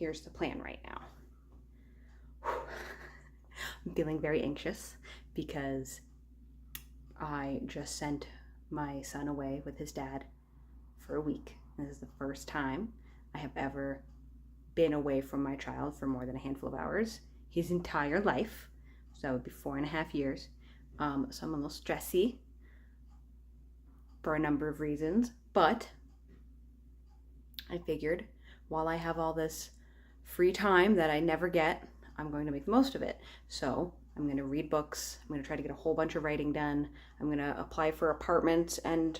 here's the plan right now. I'm feeling very anxious because I just sent my son away with his dad for a week. This is the first time I have ever been away from my child for more than a handful of hours his entire life. So that would be 4.5 years. So I'm a little stressy for a number of reasons, but I figured while I have all this free time that I never get, I'm going to make the most of it. So I'm going to read books. I'm going to try to get a whole bunch of writing done. I'm going to apply for apartments and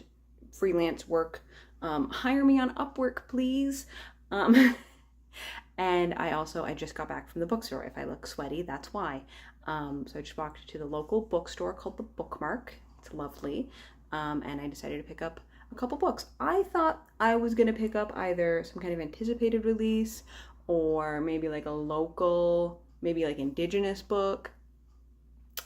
freelance work. Hire me on Upwork, please. And I just got back from the bookstore. If I look sweaty, that's why. So I just walked to the local bookstore called the Bookmark. It's lovely. And I decided to pick up a couple books. I thought I was going to pick up either some kind of anticipated release or maybe like a local, maybe like indigenous book.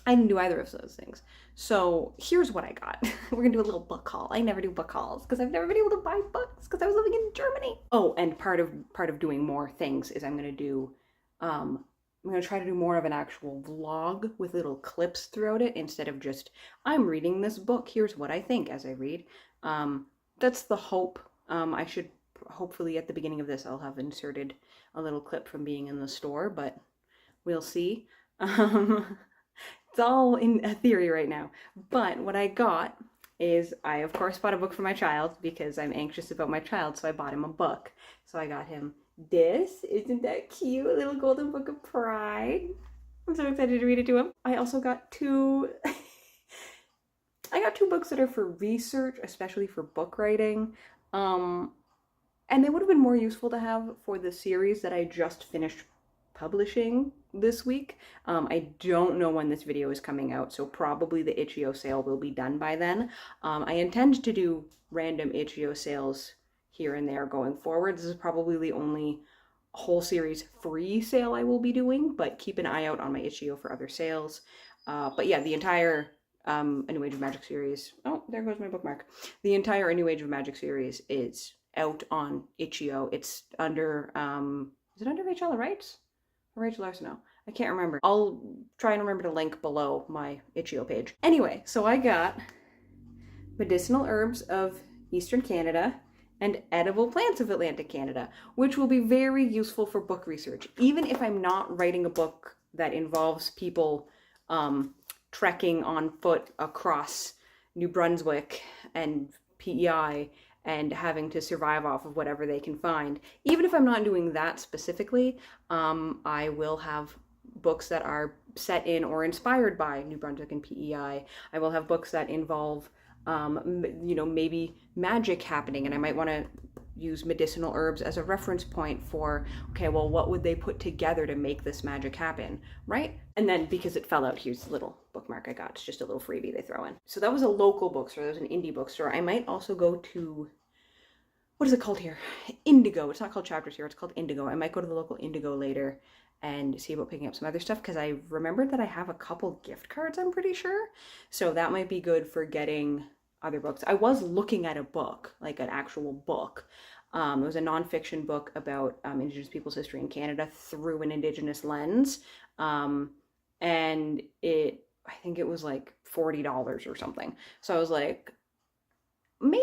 I didn't do either of those things. So here's what I got. We're gonna do a little book haul. I never do book hauls because I've never been able to buy books because I was living in Germany. Oh, and part of doing more things is I'm gonna try to do more of an actual vlog with little clips throughout it instead of just, I'm reading this book, here's what I think as I read. That's the hope. I should hopefully at the beginning of this I'll have inserted a little clip from being in the store, but we'll see. It's all in a theory right now. But what I got is, I of course bought a book for my child because I'm anxious about my child, so I bought him a book. So I got him this. Isn't that cute? A little golden book of pride. I'm so excited to read it to him. I also got two books that are for research, especially for book writing. And they would have been more useful to have for the series that I just finished publishing this week. I don't know when this video is coming out, so probably the Itch.io sale will be done by then. I intend to do random Itch.io sales here and there going forward. This is probably the only whole series free sale I will be doing, but keep an eye out on my Itch.io for other sales. But yeah, the entire A New Age of Magic series, oh, there goes my bookmark. The entire A New Age of Magic series is out on Itch.io. It's under, is it under Rachel Wrights? Rachel Arsenault. I can't remember. I'll try and remember to link below my Itch.io page. Anyway, so I got Medicinal Herbs of Eastern Canada and Edible Plants of Atlantic Canada, which will be very useful for book research. Even if I'm not writing a book that involves people trekking on foot across New Brunswick and PEI and having to survive off of whatever they can find. Even if I'm not doing that specifically, I will have books that are set in or inspired by New Brunswick and PEI. I will have books that involve, maybe magic happening, and I might want to use medicinal herbs as a reference point for, okay, well, what would they put together to make this magic happen, right? And then because it fell out, here's the little bookmark I got. It's just a little freebie they throw in. So that was a local bookstore. That was an indie bookstore. I might also go to, what is it called here? Indigo. It's not called Chapters here. It's called Indigo. I might go to the local Indigo later and see about picking up some other stuff because I remembered that I have a couple gift cards, I'm pretty sure. So that might be good for getting other books. I was looking at a book, like an actual book. It was a nonfiction book about Indigenous people's history in Canada through an Indigenous lens. And I think it was like $40 or something. So I was like, maybe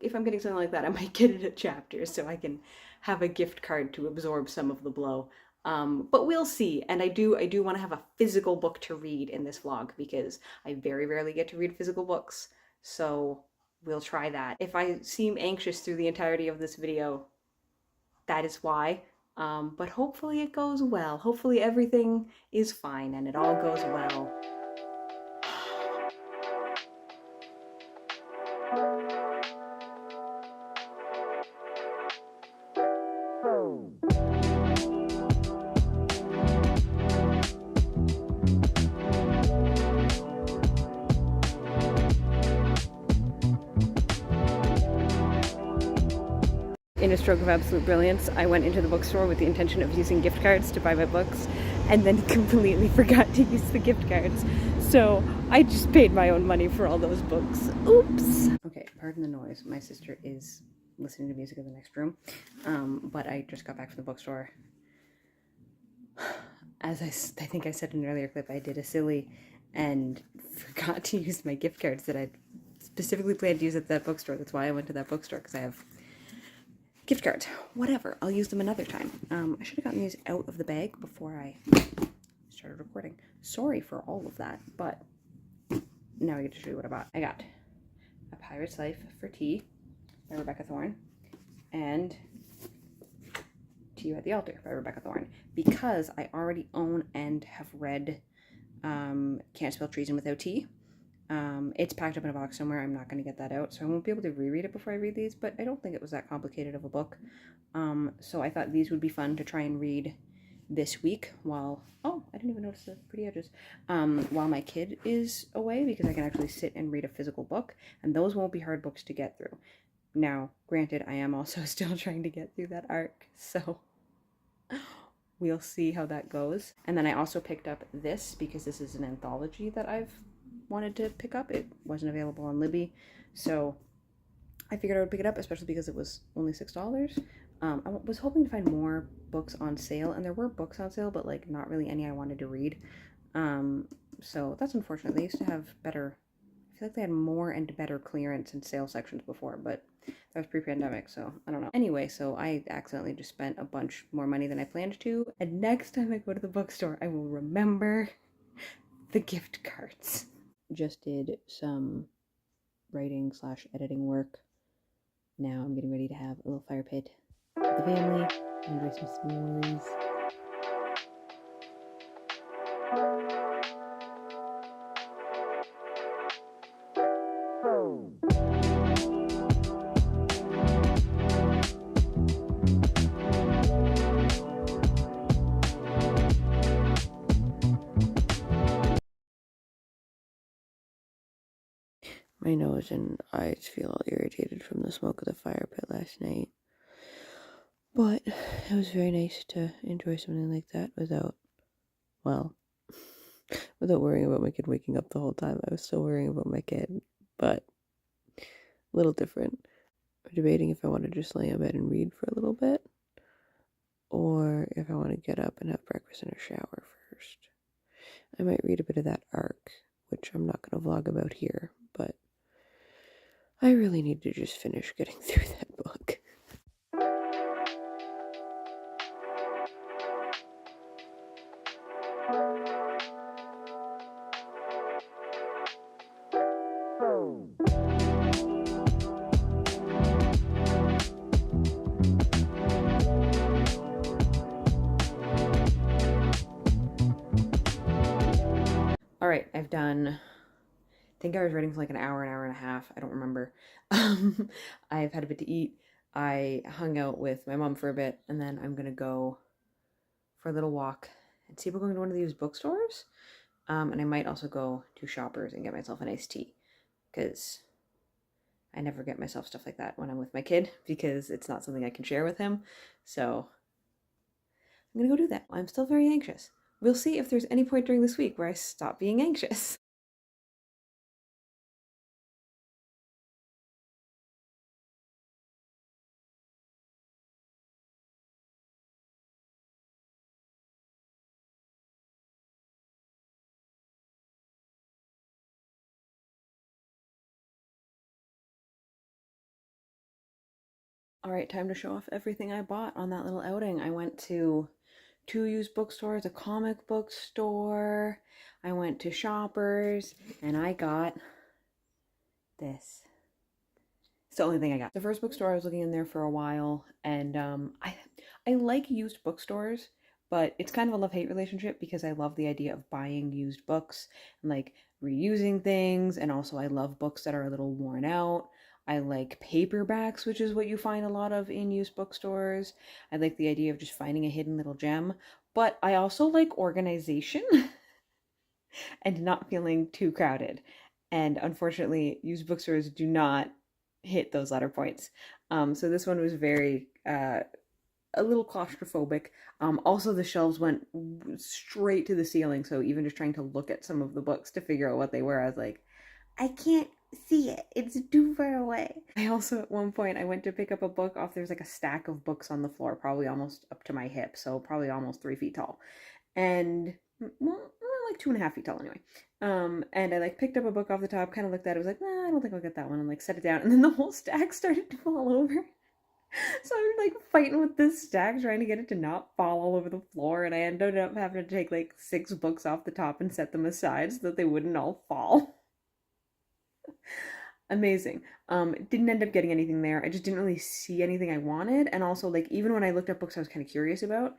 if I'm getting something like that, I might get it at Chapters so I can have a gift card to absorb some of the blow. But we'll see. And I do want to have a physical book to read in this vlog because I very rarely get to read physical books. So we'll try that. If I seem anxious through the entirety of this video, that is why. But hopefully it goes well. Hopefully everything is fine and it all goes well. In a stroke of absolute brilliance, I went into the bookstore with the intention of using gift cards to buy my books and then completely forgot to use the gift cards. So I just paid my own money for all those books. Oops. Okay, pardon the noise. My sister is listening to music in the next room. But I just got back from the bookstore. As I think I said in an earlier clip, I did a silly and forgot to use my gift cards that I specifically planned to use at that bookstore. That's why I went to that bookstore, because I have gift cards. Whatever, I'll use them another time. I should have gotten these out of the bag before I started recording. Sorry for all of that, but now I get to show you what I bought. I got A Pirate's Life for Tea by Rebecca Thorne and To You at the Altar by Rebecca Thorne, because I already own and have read Can't Spell Treason Without Tea. It's packed up in a box somewhere. I'm not going to get that out, so I won't be able to reread it before I read these, but I don't think it was that complicated of a book. So I thought these would be fun to try and read this week while, oh, I didn't even notice the pretty edges, while my kid is away, because I can actually sit and read a physical book, and those won't be hard books to get through. Now, granted, I am also still trying to get through that arc, so we'll see how that goes. And then I also picked up this, because this is an anthology that I've wanted to pick up. It wasn't available on Libby, so I figured I would pick it up, especially because it was only $6. I was hoping to find more books on sale, and there were books on sale, but like not really any I wanted to read. So that's unfortunate. They used to have better, I feel like they had more and better clearance and sale sections before, but that was pre-pandemic, so I don't know. Anyway, so I accidentally just spent a bunch more money than I planned to, and next time I go to the bookstore, I will remember the gift cards. Just did some writing / editing work. Now I'm getting ready to have a little fire pit with the family, enjoy some s'mores. My nose and eyes feel all irritated from the smoke of the fire pit last night. But it was very nice to enjoy something like that without worrying about my kid waking up the whole time. I was still worrying about my kid, but a little different. I'm debating if I want to just lay in bed and read for a little bit, or if I want to get up and have breakfast and a shower first. I might read a bit of that arc, which I'm not going to vlog about here, but I really need to just finish getting through that book. All right, I've done, I think I was reading for like an hour and a half. I don't remember. I've had a bit to eat. I hung out with my mom for a bit, and then I'm going to go for a little walk and see if we're going to one of these bookstores. And I might also go to Shoppers and get myself an iced tea, because I never get myself stuff like that when I'm with my kid, because it's not something I can share with him. So I'm going to go do that. I'm still very anxious. We'll see if there's any point during this week where I stop being anxious. All right, time to show off everything I bought on that little outing. I went to 2 used bookstores, a comic book store. I went to Shoppers, and I got this. It's the only thing I got. The first bookstore, I was looking in there for a while, and I like used bookstores, but it's kind of a love-hate relationship, because I love the idea of buying used books and like reusing things, and also I love books that are a little worn out. I like paperbacks, which is what you find a lot of in used bookstores. I like the idea of just finding a hidden little gem, but I also like organization and not feeling too crowded. And unfortunately, used bookstores do not hit those latter points. So this one was very, a little claustrophobic. Also, the shelves went straight to the ceiling, so even just trying to look at some of the books to figure out what they were, I was like, I can't see it. It's too far away. I also, at one point, I went to pick up a book off, there's like a stack of books on the floor, probably almost up to my hip, so probably almost 3 feet tall. And, well, like 2.5 feet tall anyway. And I like picked up a book off the top, kind of looked at it, was like, nah, I don't think I'll get that one, and like set it down, and then the whole stack started to fall over. So I'm like fighting with this stack, trying to get it to not fall all over the floor, and I ended up having to take like 6 books off the top and set them aside so that they wouldn't all fall. Amazing. Didn't end up getting anything there. I just didn't really see anything I wanted, and also like even when I looked up books I was kind of curious about,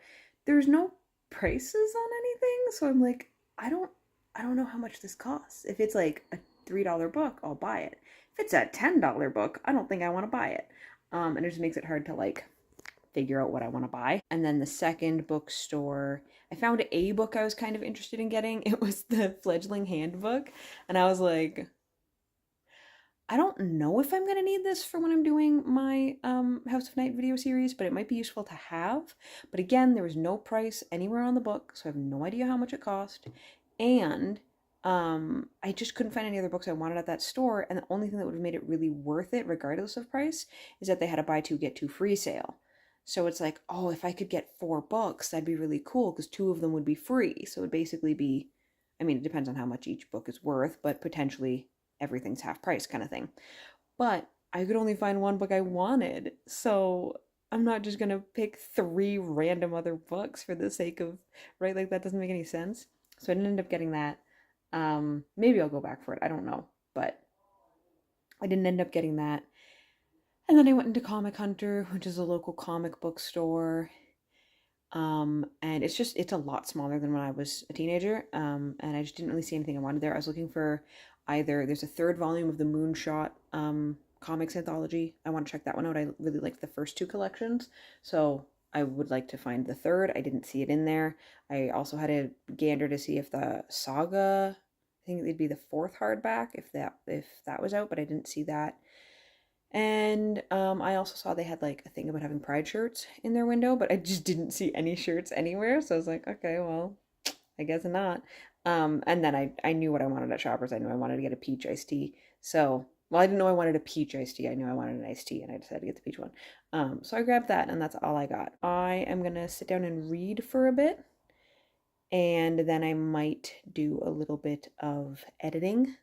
there's no prices on anything, so I'm like, I don't know how much this costs. If it's like a $3 book, I'll buy it. If it's a $10 book, I don't think I want to buy it. And it just makes it hard to like figure out what I want to buy. And then the second bookstore, I found a book I was kind of interested in getting. It was the Fledgling Handbook, and I was like, I don't know if I'm going to need this for when I'm doing my House of Night video series, but it might be useful to have. But again, there was no price anywhere on the book, so I have no idea how much it cost. And I just couldn't find any other books I wanted at that store, and the only thing that would have made it really worth it, regardless of price, is that they had a buy two, get two free sale. So it's like, oh, if I could get 4 books, that'd be really cool, because 2 of them would be free. So it would basically be, I mean, it depends on how much each book is worth, but potentially everything's half price kind of thing. But I could only find 1 book I wanted, so I'm not just gonna pick 3 random other books for the sake of, right? Like that doesn't make any sense. So I didn't end up getting that. Maybe I'll go back for it. I don't know, but I didn't end up getting that. And then I went into Comic Hunter, which is a local comic book store. And it's a lot smaller than when I was a teenager. And I just didn't really see anything I wanted there. I was looking for there's a 3rd volume of the Moonshot comics anthology. I want to check that one out. I really liked the first 2 collections, so I would like to find the 3rd. I didn't see it in there. I also had a gander to see if the Saga, I think it'd be the 4th hardback, if that was out, but I didn't see that. And I also saw they had like a thing about having Pride shirts in their window, but I just didn't see any shirts anywhere. So I was like, okay, well, I guess not. And then I knew what I wanted at Shoppers. I knew I wanted to get a peach iced tea. So, well, I didn't know I wanted a peach iced tea. I knew I wanted an iced tea, and I decided to get the peach one. So I grabbed that, and that's all I got. I am gonna sit down and read for a bit, and then I might do a little bit of editing,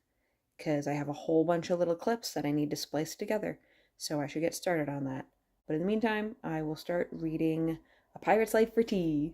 because I have a whole bunch of little clips that I need to splice together. So I should get started on that. But in the meantime, I will start reading A Pirate's Life for Tea.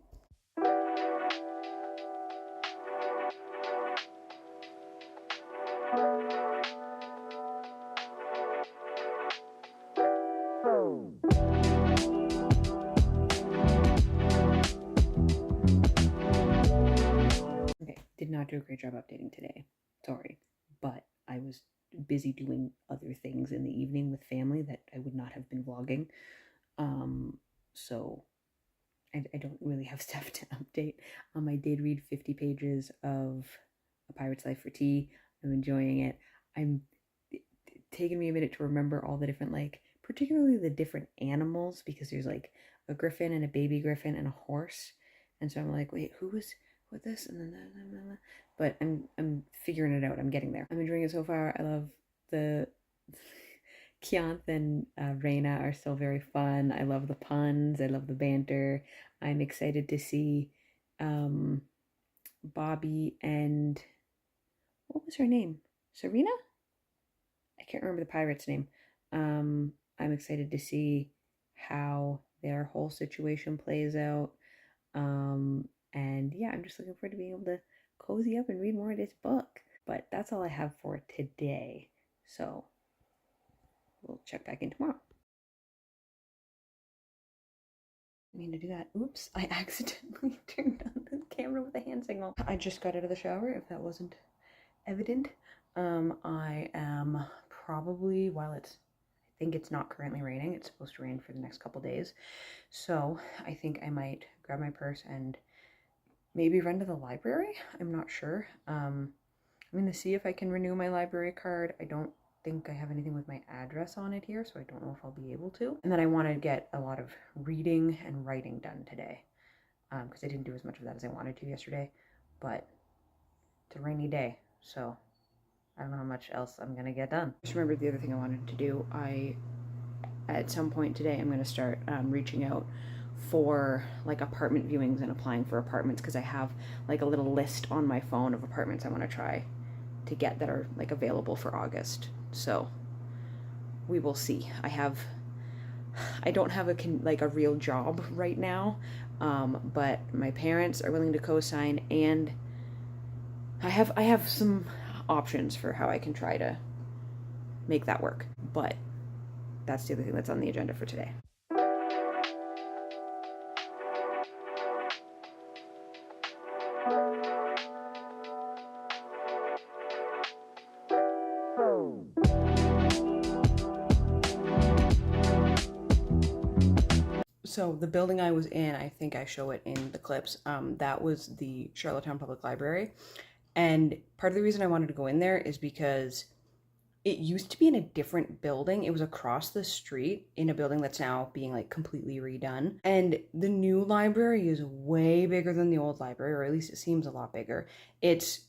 Okay, did not do a great job updating today. Sorry. But I was busy doing other things in the evening with family that I would not have been vlogging. So I don't really have stuff to update. I did read 50 pages of A Pirate's Life for Tea. I'm enjoying it. I'm taking me a minute to remember all the different, like, particularly the different animals, because there's like a griffin and a baby griffin and a horse. And so I'm like, wait, who was with this? And then that. But I'm figuring it out. I'm getting there. I'm enjoying it so far. I love the Kianth and Reina are still very fun. I love the puns. I love the banter. I'm excited to see Bobby and, what was her name? Serena? I can't remember the pirate's name. I'm excited to see how their whole situation plays out. And yeah, I'm just looking forward to being able to cozy up and read more of this book. But that's all I have for today. So we'll check back in tomorrow. I mean to do that. Oops, I accidentally turned on the camera with a hand signal. I just got out of the shower, if that wasn't evident. I am probably, I think it's not currently raining. It's supposed to rain for the next couple days. So I think I might grab my purse and maybe run to the library. I'm not sure. I'm going to see if I can renew my library card. I don't think I have anything with my address on it here, so I don't know if I'll be able to. And then I want to get a lot of reading and writing done today, because I didn't do as much of that as I wanted to yesterday, but it's a rainy day, so I don't know how much else I'm gonna get done. Just remembered the other thing I wanted to do. At some point today, I'm going to start reaching out for like apartment viewings and applying for apartments, because I have like a little list on my phone of apartments I want to try to get that are like available for August. So we will see. I don't have a real job right now, but my parents are willing to co-sign, and I have some options for how I can try to make that work. But that's the other thing that's on the agenda for today. So the building I was in, I think I show it in the clips. That was the Charlottetown Public Library, and part of the reason I wanted to go in there is because it used to be in a different building. It was across the street in a building that's now being like completely redone. And the new library is way bigger than the old library, or at least it seems a lot bigger. It's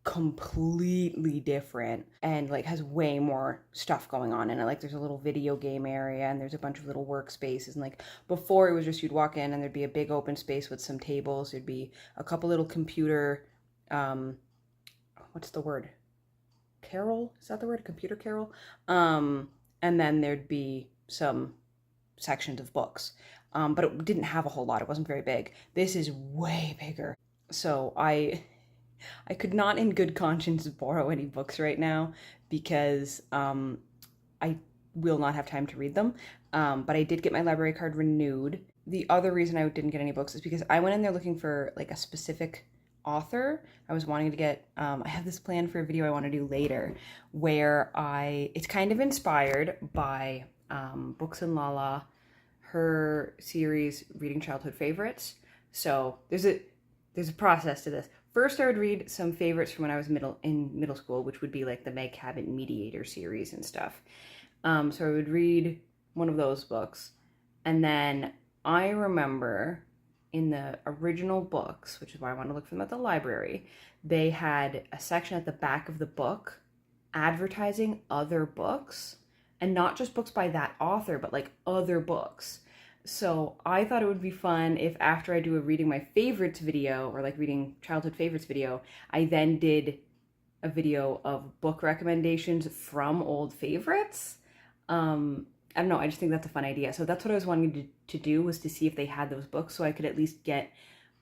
completely different and like has way more stuff going on in it. Like there's a little video game area and there's a bunch of little workspaces, and like before it was just you'd walk in and there'd be a big open space with some tables. There'd be a couple little computer what's the word, carol, is that the word, computer carol, and then there'd be some sections of books, but it didn't have a whole lot. It wasn't very big. This is way bigger. So I could not in good conscience borrow any books right now, because I will not have time to read them. But I did get my library card renewed. The other reason I didn't get any books is because I went in there looking for like a specific author. I was wanting to get, I have this plan for a video I want to do later where it's kind of inspired by Books and Lala, her series Reading Childhood Favorites. So there's a process to this. First, I would read some favorites from when I was in middle school, which would be like the Meg Cabot Mediator series and stuff. So I would read one of those books, and then I remember in the original books, which is why I want to look for them at the library, they had a section at the back of the book advertising other books, and not just books by that author, but like other books. So I thought it would be fun if after I do a reading my favorites video, or like reading childhood favorites video, I then did a video of book recommendations from old favorites. I don't know, I just think that's a fun idea. So that's what I was wanting to do, was to see if they had those books so I could at least get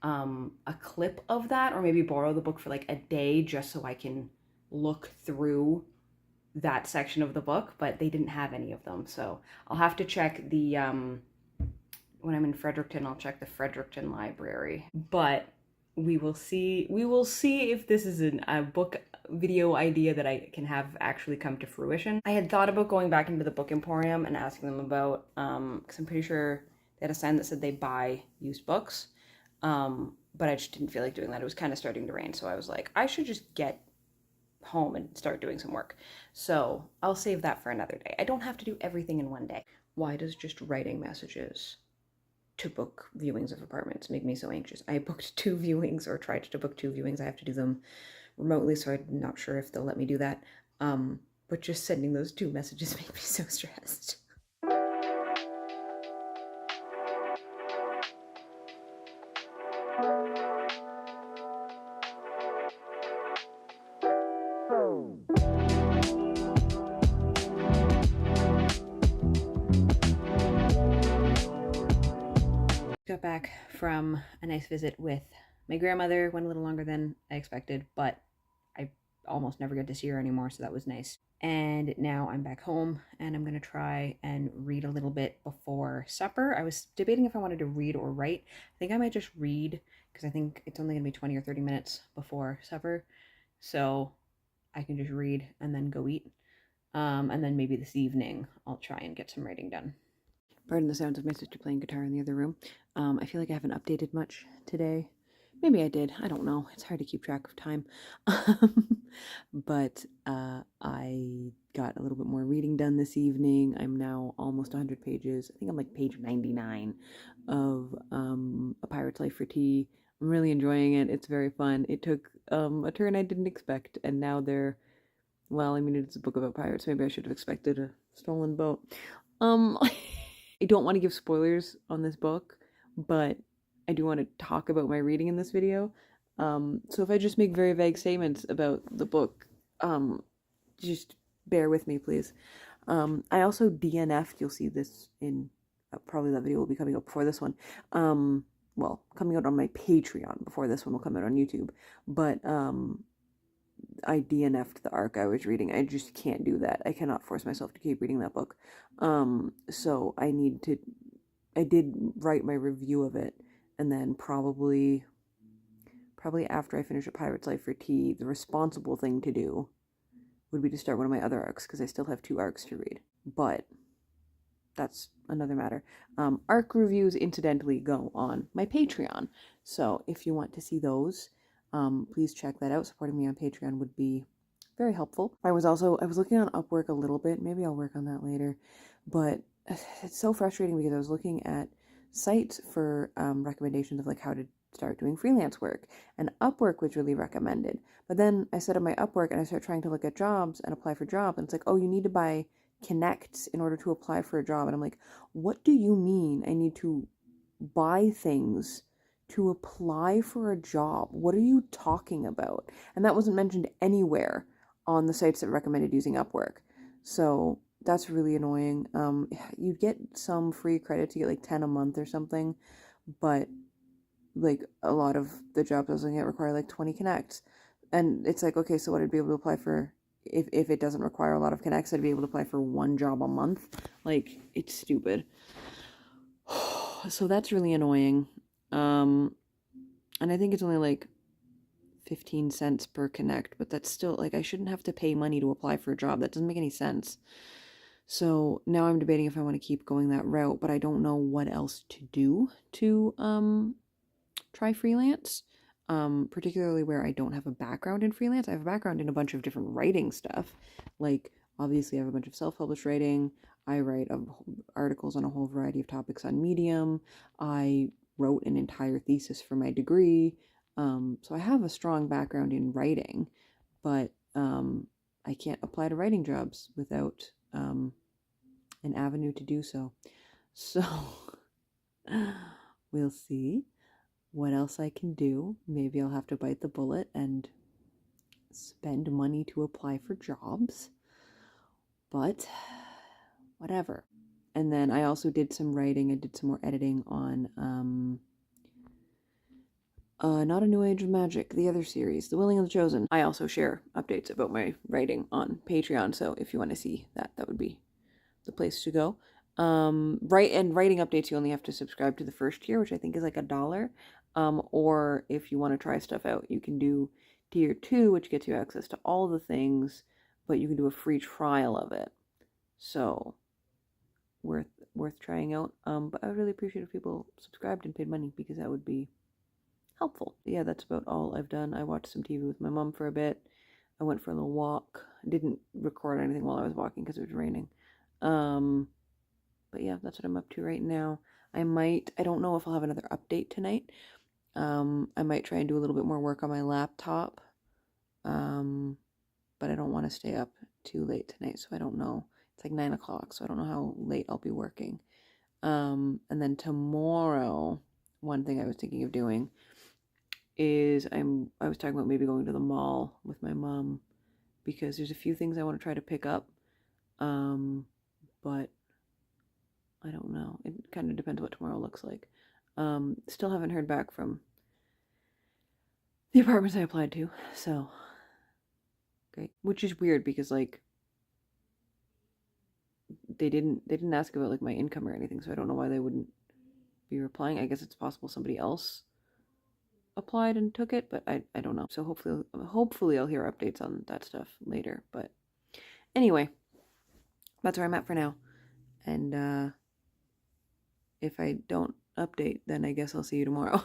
a clip of that, or maybe borrow the book for like a day just so I can look through that section of the book. But they didn't have any of them. So I'll have to check the when I'm in Fredericton, I'll check the Fredericton library. But we will see if this is a book video idea that I can have actually come to fruition. I had thought about going back into the Book Emporium and asking them about, because I'm pretty sure they had a sign that said they buy used books, but I just didn't feel like doing that. It was kind of starting to rain, so I was like, I should just get home and start doing some work. So I'll save that for another day. I don't have to do everything in one day. Why does just writing messages to book viewings of apartments make me so anxious? I booked 2 viewings, or tried to book 2 viewings. I have to do them remotely, so I'm not sure if they'll let me do that. But just sending those 2 messages make me so stressed. Got back from a nice visit with my grandmother. Went a little longer than I expected, but I almost never get to see her anymore, so that was nice. And now I'm back home, and I'm gonna try and read a little bit before supper. I was debating if I wanted to read or write. I think I might just read, because I think it's only gonna be 20 or 30 minutes before supper, so I can just read and then go eat. And then maybe this evening I'll try and get some writing done. Pardon the sounds of my sister playing guitar in the other room. I feel like I haven't updated much today. Maybe I did. I don't know. It's hard to keep track of time. But I got a little bit more reading done this evening. I'm now almost 100 pages. I think I'm like page 99 of A Pirate's Life for Tea. I'm really enjoying it. It's very fun. It took a turn I didn't expect, and now they're Well, I mean, it's a book about pirates. Maybe I should have expected a stolen boat. I don't want to give spoilers on this book, but I do want to talk about my reading in this video. So if I just make very vague statements about the book, just bear with me, please. I also DNF'd. You'll see this in probably that video will be coming up before this one. Well, coming out on my Patreon before this one will come out on YouTube. But I DNF'd the arc I was reading. I just can't do that. I cannot force myself to keep reading that book. So I did write my review of it, and then probably after I finish A Pirate's Life for Tea, the responsible thing to do would be to start one of my other arcs, because I still have 2 arcs to read. But that's another matter. Arc reviews, incidentally, go on my Patreon. So if you want to see those, please check that out. Supporting me on Patreon would be very helpful. I was looking on Upwork a little bit. Maybe I'll work on that later. But it's so frustrating because I was looking at sites for recommendations of like how to start doing freelance work, and Upwork was really recommended. But then I set up my Upwork and I started trying to look at jobs and apply for jobs, and it's like, oh, you need to buy Connects in order to apply for a job. And I'm like, what do you mean I need to buy things to apply for a job? What are you talking about? And that wasn't mentioned anywhere on the sites that recommended using Upwork. So that's really annoying. You'd get some free credits. You get like 10 a month or something, but like a lot of the jobs I was looking at require like 20 connects. And it's like, okay, so what, I'd be able to apply for, if it doesn't require a lot of connects, I'd be able to apply for 1 job a month. Like, it's stupid. So that's really annoying. And I think it's only like 15 cents per connect, but that's still like, I shouldn't have to pay money to apply for a job. That doesn't make any sense. So now I'm debating if I want to keep going that route, but I don't know what else to do to try freelance, particularly where I don't have a background in freelance. I have a background in a bunch of different writing stuff. Like, obviously I have a bunch of self-published writing. I write articles on a whole variety of topics on Medium. I wrote an entire thesis for my degree. So I have a strong background in writing, but I can't apply to writing jobs without an avenue to do so. So we'll see what else I can do. Maybe I'll have to bite the bullet and spend money to apply for jobs, but whatever. And then I also did some writing. I did some more editing on Not a New Age of Magic, the other series, The Willing and the Chosen. I also share updates about my writing on Patreon, so if you want to see that, that would be the place to go. Writing updates, you only have to subscribe to the first tier, which I think is like $1. Or if you want to try stuff out, you can do tier 2, which gets you access to all the things, but you can do a free trial of it. So worth trying out. But I would really appreciate if people subscribed and paid money, because that would be helpful. Yeah, that's about all I've done. I watched some TV with my mom for a bit. I went for a little walk. I didn't record anything while I was walking because it was raining. But yeah, that's what I'm up to right now. I don't know if I'll have another update tonight. I might try and do a little bit more work on my laptop. But I don't want to stay up too late tonight, so I don't know. It's like 9 o'clock, so I don't know how late I'll be working. And then tomorrow, one thing I was thinking of doing is I was talking about maybe going to the mall with my mom, because there's a few things I want to try to pick up. But I don't know. It kind of depends what tomorrow looks like. Still haven't heard back from the apartments I applied to, so great. Which is weird because like they didn't ask about like my income or anything, so I don't know why they wouldn't be replying. I guess it's possible somebody else applied and took it, but I don't know. So hopefully I'll hear updates on that stuff later. But anyway, that's where I'm at for now. And if I don't update, then I guess I'll see you tomorrow.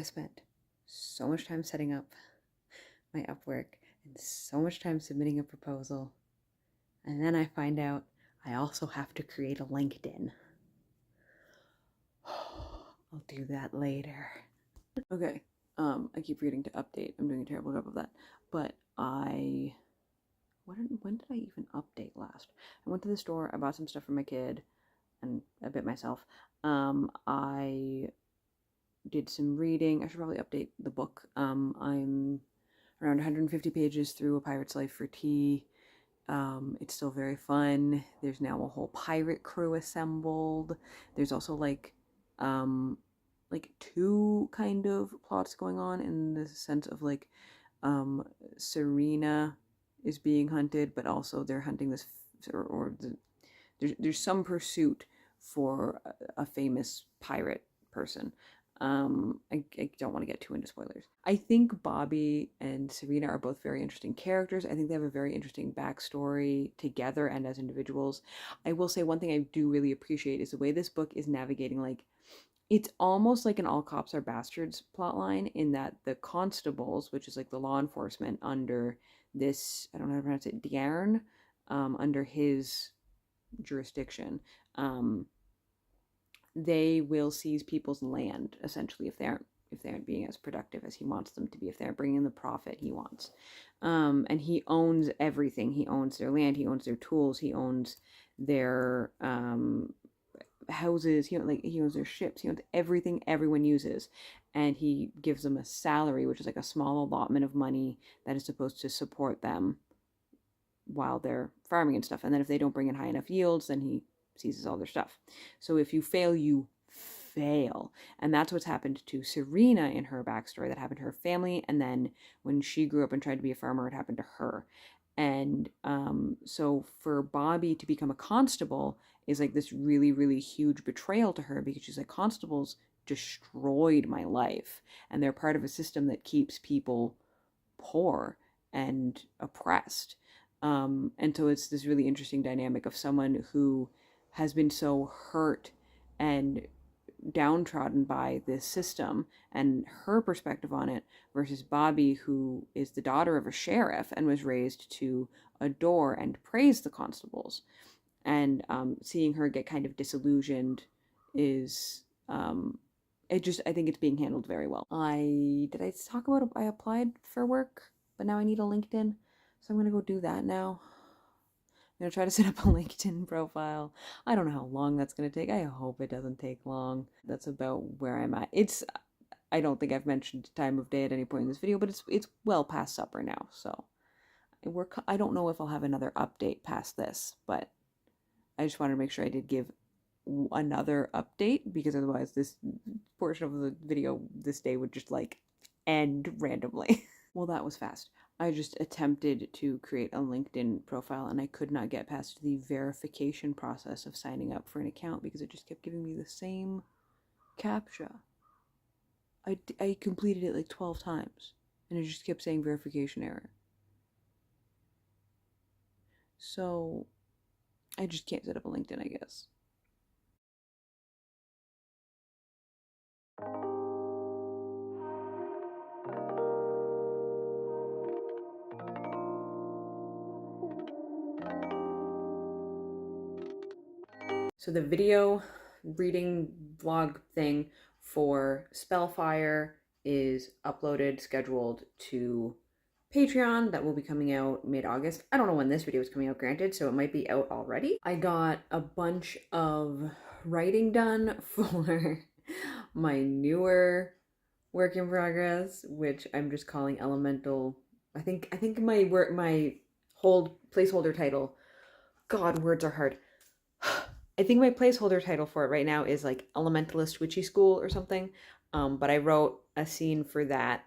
spent so much time setting up my Upwork and so much time submitting a proposal. And then I find out I also have to create a LinkedIn. I'll do that later. Okay, I keep forgetting to update. I'm doing a terrible job of that. But when did I even update last? I went to the store, I bought some stuff for my kid, and a bit myself. I did some reading. I should probably update the book. I'm around 150 pages through A Pirate's Life for Tea. It's still very fun. There's now a whole pirate crew assembled. There's also like two kind of plots going on, in the sense of like Serena is being hunted, but also they're hunting this, there's some pursuit for a famous pirate person. I don't want to get too into spoilers. I think Bobby and Serena are both very interesting characters. I think they have a very interesting backstory together and as individuals. I will say one thing I do really appreciate is the way this book is navigating, like, it's almost like an All Cops Are Bastards plotline, in that the constables, which is like the law enforcement under this, I don't know how to pronounce it, Diarn, under his jurisdiction, they will seize people's land, essentially, if they aren't being as productive as he wants them to be, if they aren't bringing in the profit he wants. And he owns everything. He owns their land, he owns their tools, he owns their houses, he owns their ships, he owns everything everyone uses, and he gives them a salary, which is like a small allotment of money that is supposed to support them while they're farming and stuff. And then if they don't bring in high enough yields, then he seizes all their stuff. So if you fail, you fail. And that's what's happened to Serena in her backstory. That happened to her family, and then when she grew up and tried to be a farmer, it happened to her. And so for Bobby to become a constable is like this really, really huge betrayal to her, because she's like, constables destroyed my life, and they're part of a system that keeps people poor and oppressed. And so it's this really interesting dynamic of someone who has been so hurt and downtrodden by this system and her perspective on it, versus Bobby, who is the daughter of a sheriff and was raised to adore and praise the constables. And seeing her get kind of disillusioned is I think it's being handled very well. Did I talk about I applied for work, but now I need a LinkedIn, so I'm gonna go do that now. I'm going to try to set up a LinkedIn profile. I don't know how long that's going to take. I hope it doesn't take long. That's about where I'm at. I don't think I've mentioned time of day at any point in this video, but it's well past supper now. So I don't know if I'll have another update past this, but I just wanted to make sure I did give another update, because otherwise this portion of the video this day would just like end randomly. Well, that was fast. I just attempted to create a LinkedIn profile, and I could not get past the verification process of signing up for an account, because it just kept giving me the same CAPTCHA. I completed it like 12 times, and it just kept saying verification error. So I just can't set up a LinkedIn, I guess. So the video reading vlog thing for Spellfire is uploaded, scheduled to Patreon. That will be coming out mid-August. I don't know when this video is coming out, granted, so it might be out already. I got a bunch of writing done for my newer work in progress, which I'm just calling Elemental. I think my whole placeholder title, God, words are hard. I think my placeholder title for it right now is like Elementalist Witchy School or something. But I wrote a scene for that,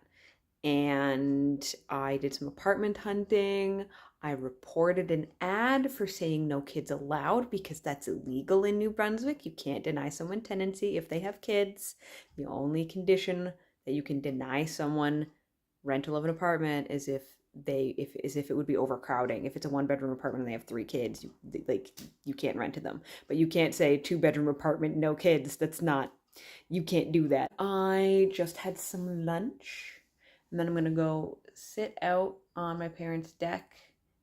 and I did some apartment hunting. I reported an ad for saying no kids allowed, because that's illegal in New Brunswick. You can't deny someone tenancy if they have kids. The only condition that you can deny someone rental of an apartment is if it would be overcrowding. If it's a 1-bedroom apartment and they have 3 kids, you can't rent to them. But you can't say 2-bedroom apartment, no kids. That's not You can't do that. I just had some lunch, and then I'm gonna go sit out on my parents' deck,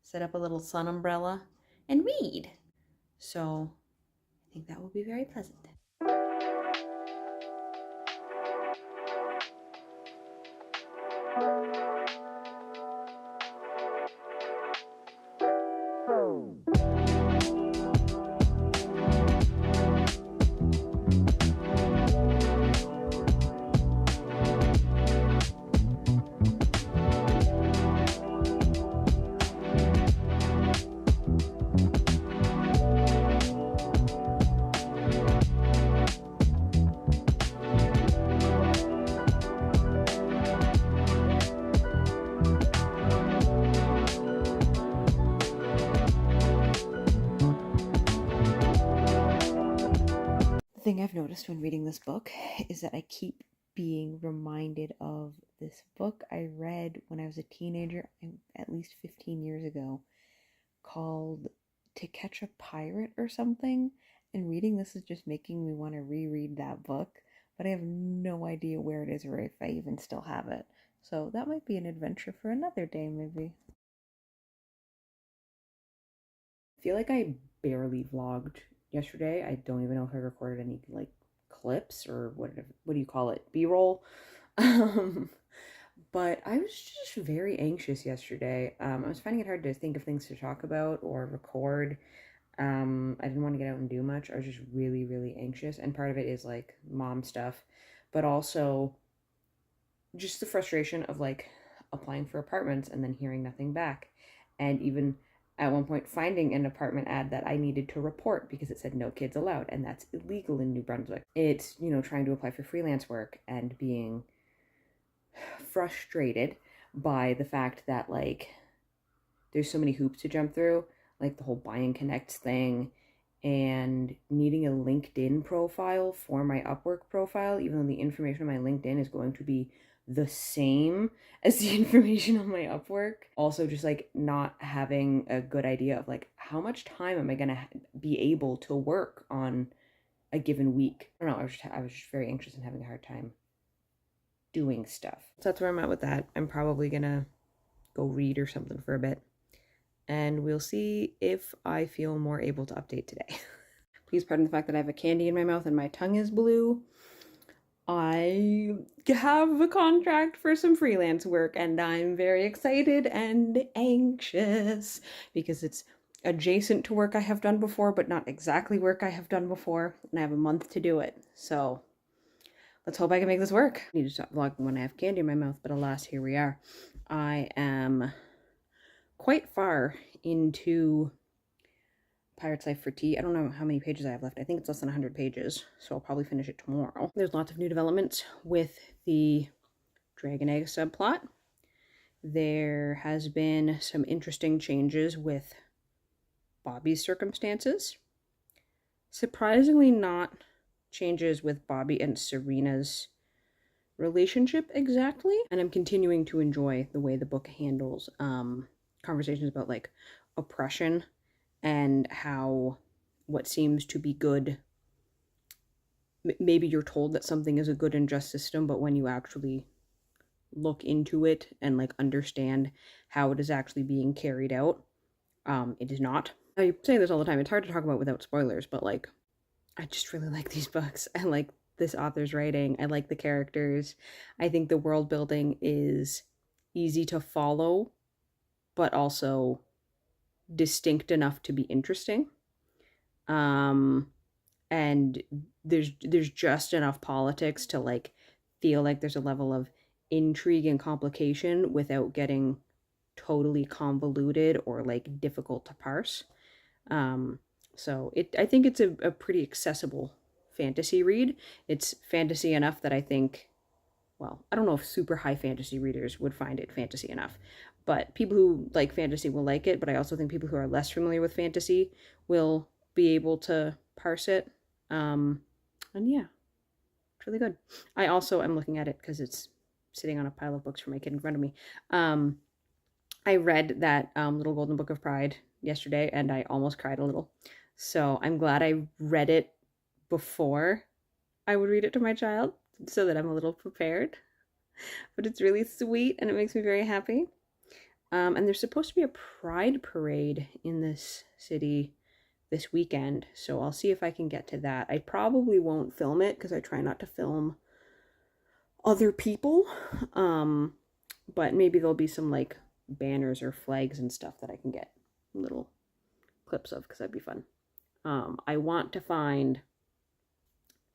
set up a little sun umbrella, and read. So I think that will be very pleasant. The thing I've noticed when reading this book is that I keep being reminded of this book I read when I was a teenager, at least 15 years ago, called To Catch a Pirate or something. And reading this is just making me want to reread that book, but I have no idea where it is or if I even still have it. So that might be an adventure for another day, maybe. I feel like I barely vlogged yesterday. I don't even know if I recorded any like clips or what do you call it? B-roll. Um, but I was just very anxious yesterday. I was finding it hard to think of things to talk about or record. I didn't want to get out and do much. I was just really, really anxious. And part of it is like mom stuff, but also just the frustration of like applying for apartments and then hearing nothing back. And even at one point finding an apartment ad that I needed to report because it said no kids allowed, and that's illegal in New Brunswick. It's, trying to apply for freelance work and being frustrated by the fact that like there's so many hoops to jump through, like the whole buy and connects thing, and needing a LinkedIn profile for my Upwork profile, even though the information on my LinkedIn is going to be the same as the information on my Upwork. Also, just like not having a good idea of like how much time am I gonna be able to work on a given week. I don't know. I was just very anxious and having a hard time doing stuff. So that's where I'm at with that. I'm probably gonna go read or something for a bit, and we'll see if I feel more able to update today. Please pardon the fact that I have a candy in my mouth and my tongue is blue. I have a contract for some freelance work and I'm very excited and anxious because it's adjacent to work I have done before, but not exactly work I have done before, and I have a month to do it. So let's hope I can make this work. I need to stop vlogging when I have candy in my mouth, but alas, here we are. I am quite far into Pirate's Life for Tea. I don't know how many pages I have left. I think it's less than 100 pages, so I'll probably finish it tomorrow. There's lots of new developments with the Dragon Egg subplot. There has been some interesting changes with Bobby's circumstances. Surprisingly not changes with Bobby and Serena's relationship exactly. And I'm continuing to enjoy the way the book handles conversations about like oppression and how what seems to be good, maybe you're told that something is a good and just system, but when you actually look into it and like understand how it is actually being carried out, it is not. I say this all the time, it's hard to talk about without spoilers, but like I just really like these books. I like this author's writing. I like the characters. I think the world building is easy to follow, but also distinct enough to be interesting. And there's just enough politics to like feel like there's a level of intrigue and complication without getting totally convoluted or like difficult to parse. So I think it's a pretty accessible fantasy read. It's fantasy enough that I think, well, I don't know if super high fantasy readers would find it fantasy enough, but people who like fantasy will like it. But I also think people who are less familiar with fantasy will be able to parse it. And yeah, it's really good. I also am looking at it because it's sitting on a pile of books for my kid in front of me. I read that Little Golden Book of Pride yesterday and I almost cried a little. So I'm glad I read it before I would read it to my child so that I'm a little prepared. But it's really sweet and it makes me very happy. And there's supposed to be a pride parade in this city this weekend, so I'll see if I can get to that. I probably won't film it because I try not to film other people. But maybe there'll be some like banners or flags and stuff that I can get little clips of because that'd be fun. I want to find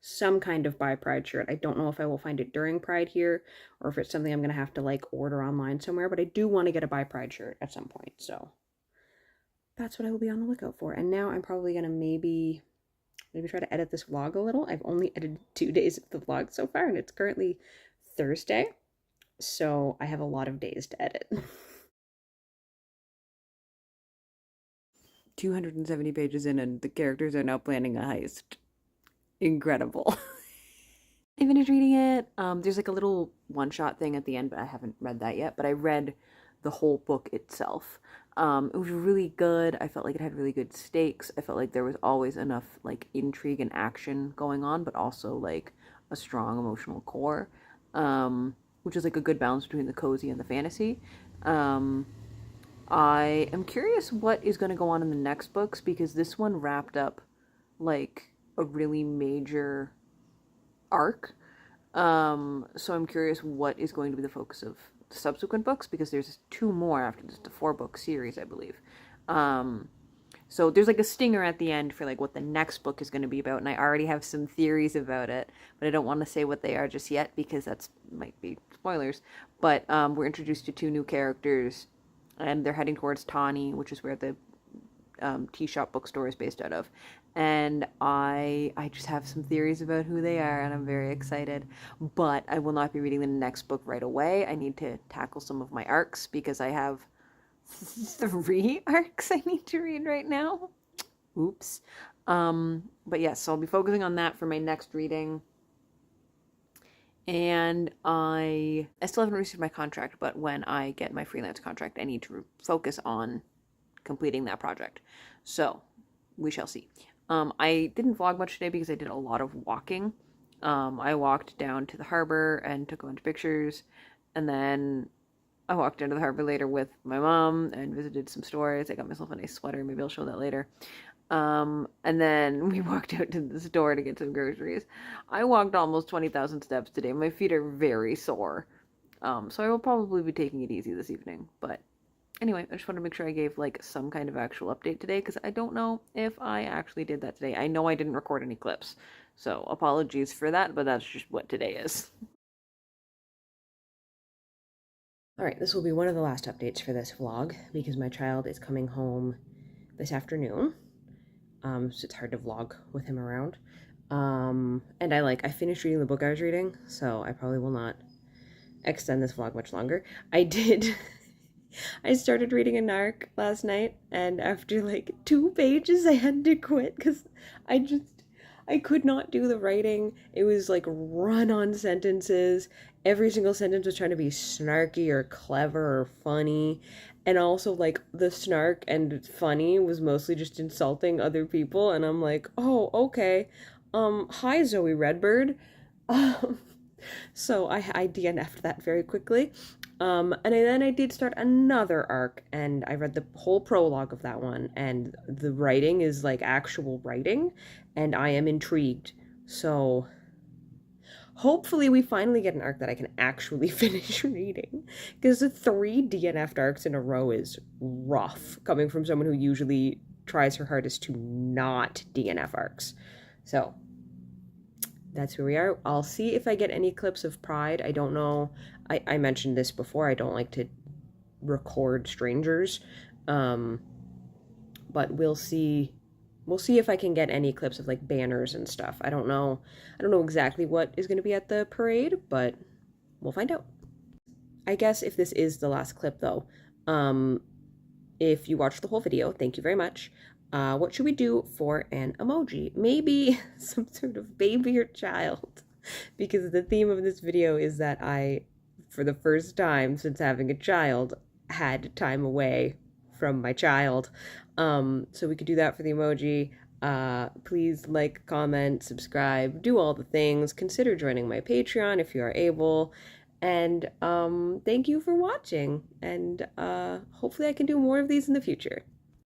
some kind of Buy Pride shirt. I don't know if I will find it during Pride here or if it's something I'm going to have to like order online somewhere, but I do want to get a Buy Pride shirt at some point. So that's what I will be on the lookout for. And now I'm probably going to maybe try to edit this vlog a little. I've only edited 2 days of the vlog so far and it's currently Thursday. So I have a lot of days to edit. 270 pages in and the characters are now planning a heist. Incredible. I finished reading it. There's like a little one-shot thing at the end, but I haven't read that yet. But I read the whole book itself. It was really good. I felt like it had really good stakes. I felt like there was always enough like intrigue and action going on, but also like a strong emotional core, which is like a good balance between the cozy and the fantasy. I am curious what is going to go on in the next books because this one wrapped up like a really major arc. So I'm curious what is going to be the focus of the subsequent books because there's 2 more after this, the 4-book series, I believe. So there's like a stinger at the end for like what the next book is going to be about, and I already have some theories about it, but I don't want to say what they are just yet because that's might be spoilers. But we're introduced to 2 new characters, and they're heading towards Tawny, which is where the tea shop bookstore is based out of, and I just have some theories about who they are and I'm very excited, but I will not be reading the next book right away. I need to tackle some of my arcs because I have 3 arcs I need to read right now. Oops. But yes, so I'll be focusing on that for my next reading. And I still haven't received my contract, but when I get my freelance contract I need to focus on completing that project. So we shall see. I didn't vlog much today because I did a lot of walking. I walked down to the harbor and took a bunch of pictures, and then I walked down to the harbor later with my mom and visited some stores. I got myself a nice sweater. Maybe I'll show that later. And then we walked out to the store to get some groceries. I walked almost 20,000 steps today. My feet are very sore. So I will probably be taking it easy this evening, but anyway, I just wanted to make sure I gave like some kind of actual update today because I don't know if I actually did that today. I know I didn't record any clips, so apologies for that, but that's just what today is. Alright, this will be one of the last updates for this vlog because my child is coming home this afternoon, so it's hard to vlog with him around. And I finished reading the book I was reading, so I probably will not extend this vlog much longer. I started reading a narc last night, and after like 2 pages I had to quit because I could not do the writing. It was like run-on sentences. Every single sentence was trying to be snarky or clever or funny, and also like the snark and funny was mostly just insulting other people, and I'm like, oh, okay. Hi Zoe Redbird. So I DNF'd that very quickly. And then I did start another arc, and I read the whole prologue of that one, and the writing is like actual writing, and I am intrigued. So hopefully we finally get an arc that I can actually finish reading, because the 3 DNF'd arcs in a row is rough, coming from someone who usually tries her hardest to not DNF arcs. So that's where we are. I'll see if I get any clips of Pride. I don't know. I mentioned this before. I don't like to record strangers. But we'll see. We'll see if I can get any clips of like banners and stuff. I don't know exactly what is going to be at the parade, but we'll find out. I guess if this is the last clip though, if you watched the whole video, thank you very much. What should we do for an emoji? Maybe some sort of baby or child, because the theme of this video is that I, for the first time since having a child, had time away from my child. So we could do that for the emoji. Please like, comment, subscribe, do all the things. Consider joining my Patreon if you are able. And thank you for watching. And hopefully I can do more of these in the future.